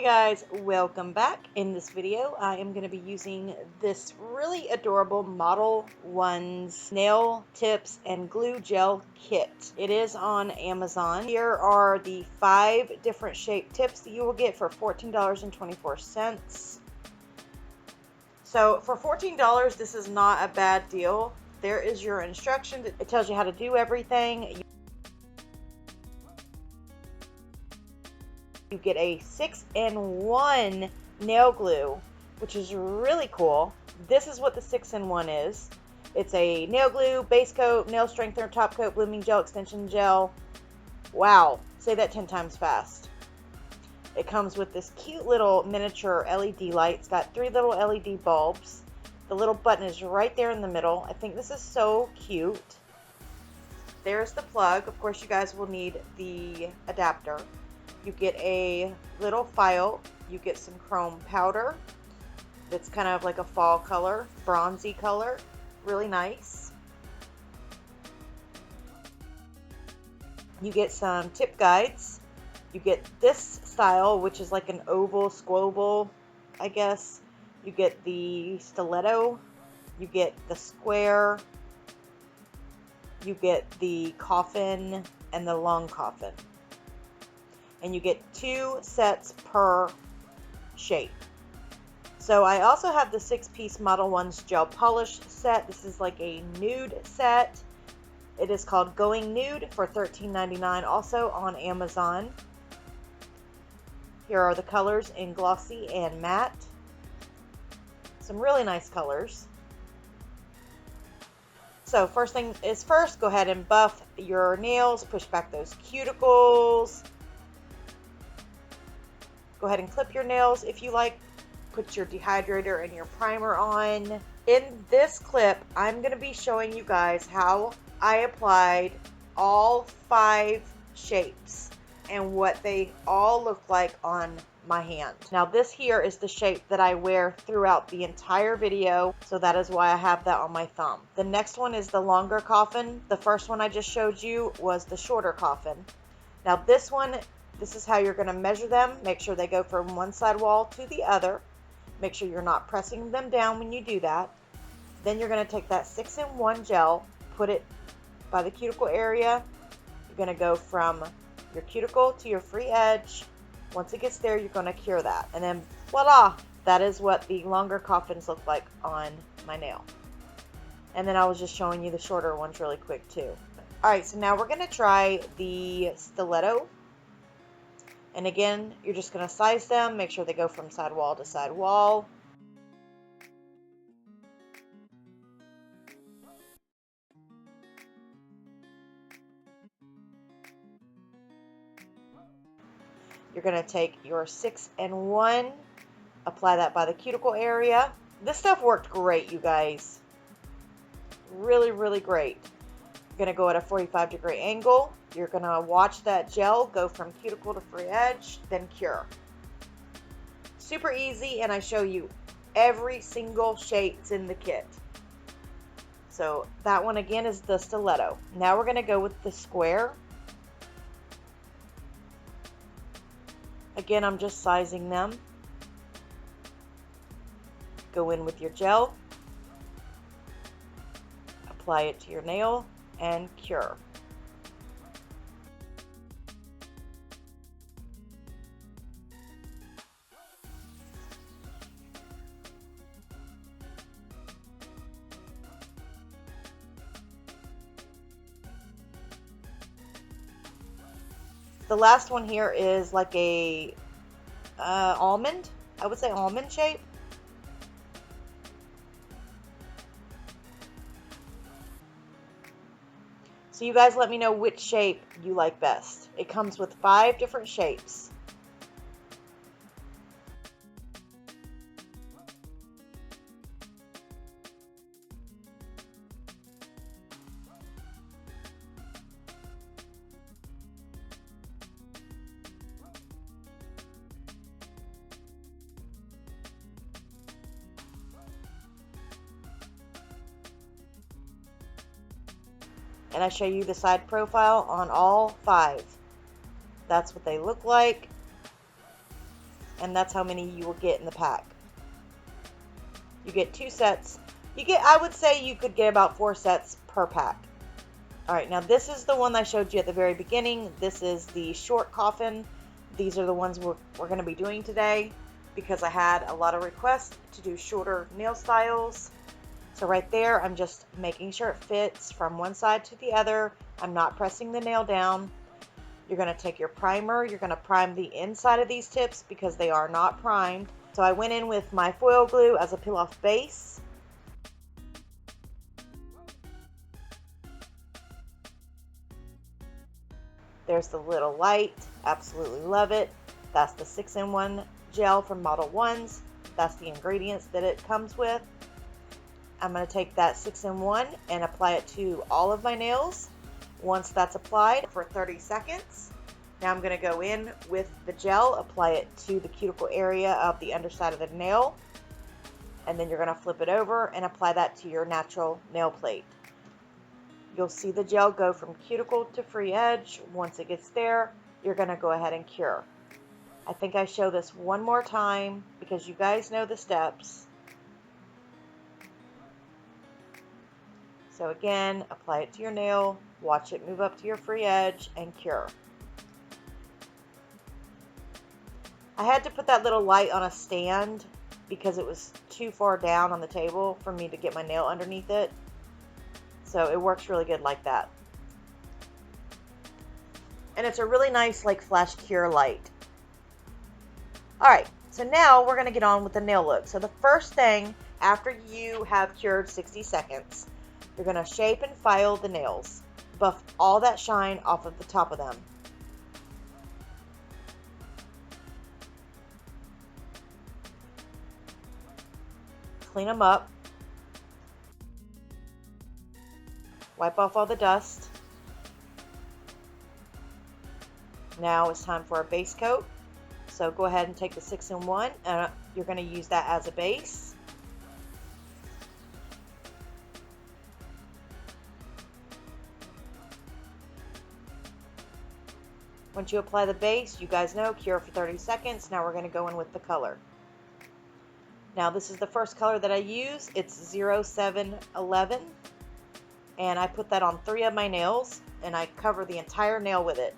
Hey guys, welcome back. In this video, I am going to be using this really adorable ModelOnes nail tips and glue gel kit. It is on Amazon. Here are the 5 different shape tips that you will get for $14.24. So for $14, this is not a bad deal. There is your instructions. It tells you how to do everything. You get a 6-in-1 nail glue, which is really cool. This is what the 6-in-1 is. It's a nail glue, base coat, nail strengthener, top coat, blooming gel, extension gel. Wow, say that 10 times fast. It comes with this cute little miniature LED light. It's got 3 little LED bulbs. The little button is right there in the middle. I think this is so cute. There's the plug. Of course, you guys will need the adapter. You get a little file, you get some chrome powder that's kind of like a fall color, bronzy color, really nice. You get some tip guides. You get this style, which is like an oval squoval, I guess. You get the stiletto, you get the square, you get the coffin, and the long coffin. And you get 2 sets per shape. So I also have the 6-piece ModelOnes gel polish set. This is like a nude set. It is called Going Nude for $13.99, also on Amazon. Here are the colors in glossy and matte. Some really nice colors. So first thing is first, go ahead and buff your nails, push back those cuticles. Go ahead and clip your nails if you like. Put your dehydrator and your primer on. In this clip, I'm going to be showing you guys how I applied all 5 shapes and what they all look like on my hand. Now this here is the shape that I wear throughout the entire video, so that is why I have that on my thumb. The next one is the longer coffin. The first one I just showed you was the shorter coffin. Now this one, this is how you're going to measure them. Make sure they go from one side wall to the other. Make sure you're not pressing them down when you do that. Then you're going to take that 6-in-1 gel, put it by the cuticle area. You're going to go from your cuticle to your free edge. Once it gets there, you're going to cure that. And then voila, that is what the longer coffins look like on my nail. And then I was just showing you the shorter ones really quick too. Alright, so now we're going to try the stiletto. And again, you're just going to size them, make sure they go from side wall to side wall. You're going to take your 6-in-1, apply that by the cuticle area. This stuff worked great, you guys. Really, really great. You're going to go at a 45-degree angle. You're going to watch that gel go from cuticle to free edge, then cure. Super easy, and I show you every single shape that's in the kit. So that one again is the stiletto. Now we're going to go with the square. Again, I'm just sizing them. Go in with your gel. Apply it to your nail and cure. The last one here is like a almond. I would say almond shape. So you guys let me know which shape you like best. It comes with 5 different shapes. And I show you the side profile on all 5. That's what they look like. and that's how many you will get in the pack. You get 2 sets. I would say you could get about 4 sets per pack. Alright, now this is the one I showed you at the very beginning. This is the short coffin. These are the ones we're going to be doing today because I had a lot of requests to do shorter nail styles. So right there, I'm just making sure it fits from one side to the other. I'm not pressing the nail down. You're going to take your primer. You're going to prime the inside of these tips because they are not primed. So I went in with my foil glue as a peel-off base. There's the little light. Absolutely love it. That's the 6-in-1 gel from ModelOnes. That's the ingredients that it comes with. I'm going to take that 6-in-1 and apply it to all of my nails. Once that's applied for 30 seconds, now I'm going to go in with the gel, apply it to the cuticle area of the underside of the nail, and then you're going to flip it over and apply that to your natural nail plate. You'll see the gel go from cuticle to free edge. Once it gets there, you're going to go ahead and cure. I think I show this one more time because you guys know the steps. So again, apply it to your nail, watch it move up to your free edge, and cure. I had to put that little light on a stand because it was too far down on the table for me to get my nail underneath it. So it works really good like that. And it's a really nice like flash cure light. Alright, so now we're going to get on with the nail look. So the first thing after you have cured 60 seconds, you're going to shape and file the nails. Buff all that shine off of the top of them. Clean them up. Wipe off all the dust. Now it's time for a base coat. So go ahead and take the 6-in-1 and you're going to use that as a base. Once you apply the base, you guys know, cure for 30 seconds. Now we're going to go in with the color. Now this is the first color that I use. It's 0711. And I put that on 3 of my nails. And I cover the entire nail with it.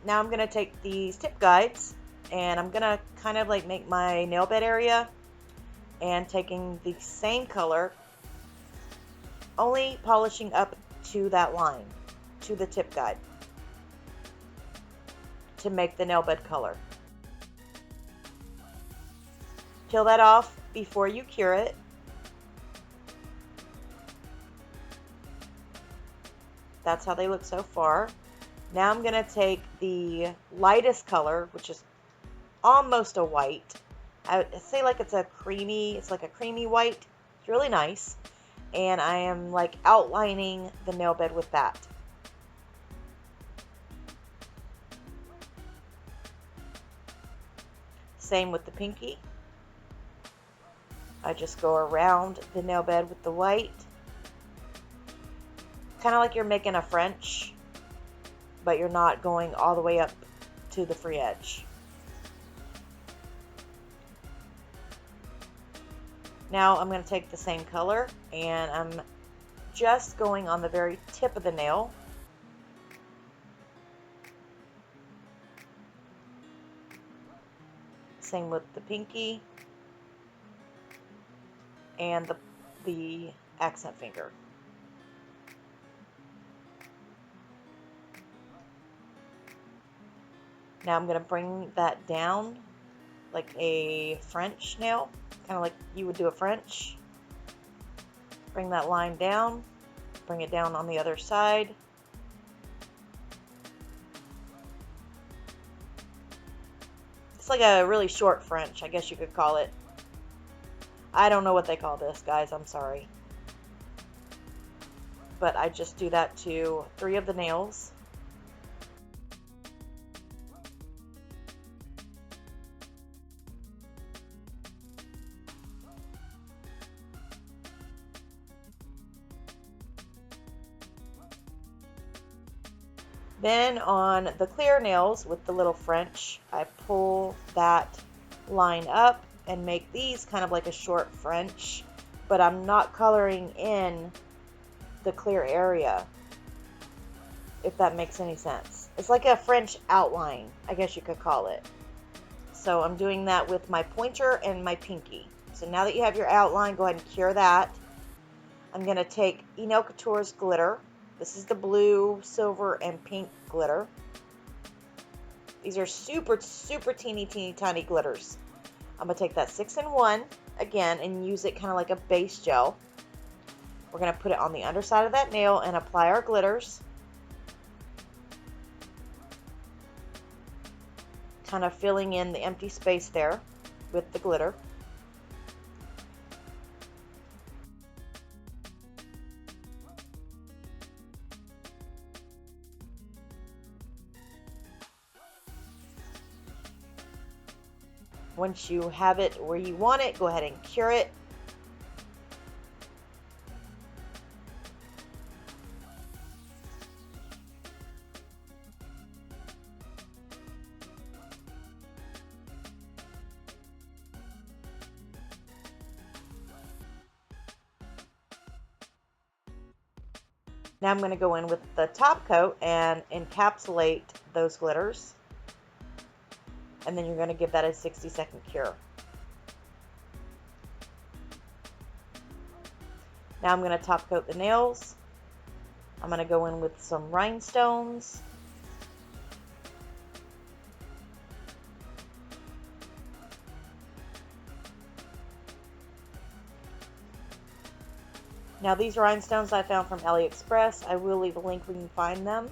Now I'm going to take these tip guides and I'm going to kind of like make my nail bed area, and taking the same color, only polishing up to that line, to the tip guide, to make the nail bed color. Peel that off before you cure it. That's how they look so far. Now I'm going to take the lightest color, which is almost a white. I would say like it's like a creamy white. It's really nice. And I am like outlining the nail bed with that. Same with the pinky. I just go around the nail bed with the white. Kind of like you're making a French, but you're not going all the way up to the free edge. Now I'm going to take the same color and I'm just going on the very tip of the nail. Same with the pinky and the accent finger. Now I'm going to bring that down like a French nail, kind of like you would do a French. Bring that line down, bring it down on the other side. It's like a really short French, I guess you could call it. I don't know what they call this, guys, I'm sorry. But I just do that to 3 of the nails. Then on the clear nails with the little French, I pull that line up and make these kind of like a short French, but I'm not coloring in the clear area, if that makes any sense. It's like a French outline, I guess you could call it. So I'm doing that with my pointer and my pinky. So now that you have your outline, go ahead and cure that. I'm going to take Enail Couture's glitter. This is the blue, silver, and pink glitter. These are super, super teeny, teeny, tiny glitters. I'm going to take that 6-in-1 again and use it kind of like a base gel. We're going to put it on the underside of that nail and apply our glitters. Kind of filling in the empty space there with the glitter. Once you have it where you want it, go ahead and cure it. Now I'm going to go in with the top coat and encapsulate those glitters. And then you're going to give that a 60-second cure. Now I'm going to top coat the nails. I'm going to go in with some rhinestones. Now these rhinestones I found from AliExpress. I will leave a link where you can find them.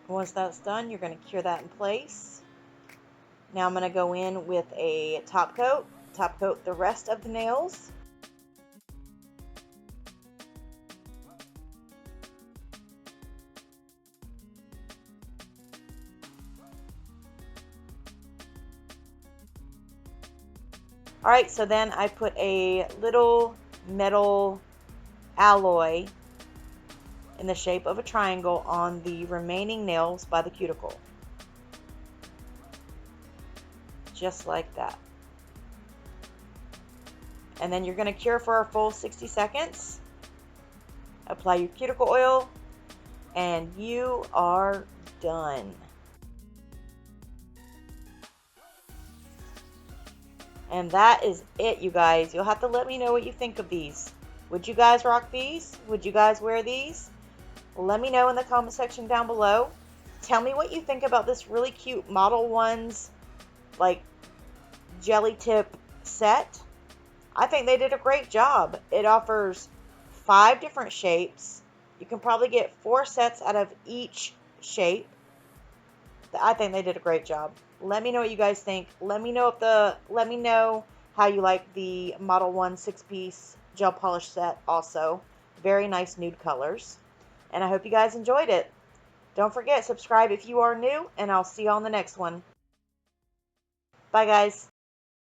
Once that's done, you're going to cure that in place. Now I'm going to go in with a top coat the rest of the nails. Alright, so then I put a little metal alloy in the shape of a triangle on the remaining nails by the cuticle. Just like that. And then you're going to cure for a full 60 seconds. Apply your cuticle oil, and you are done. And that is it, you guys. You'll have to let me know what you think of these. Would you guys rock these? Would you guys wear these? Let me know in the comment section down below. Tell me what you think about this really cute ModelOnes like jelly tip set. I think they did a great job. It offers 5 different shapes. You can probably get 4 sets out of each shape. I think they did a great job. Let me know what you guys think. Let me know how you like the ModelOnes 6-piece gel polish set also. Very nice nude colors. And I hope you guys enjoyed it. Don't forget, subscribe if you are new, and I'll see you on the next one. Bye, guys.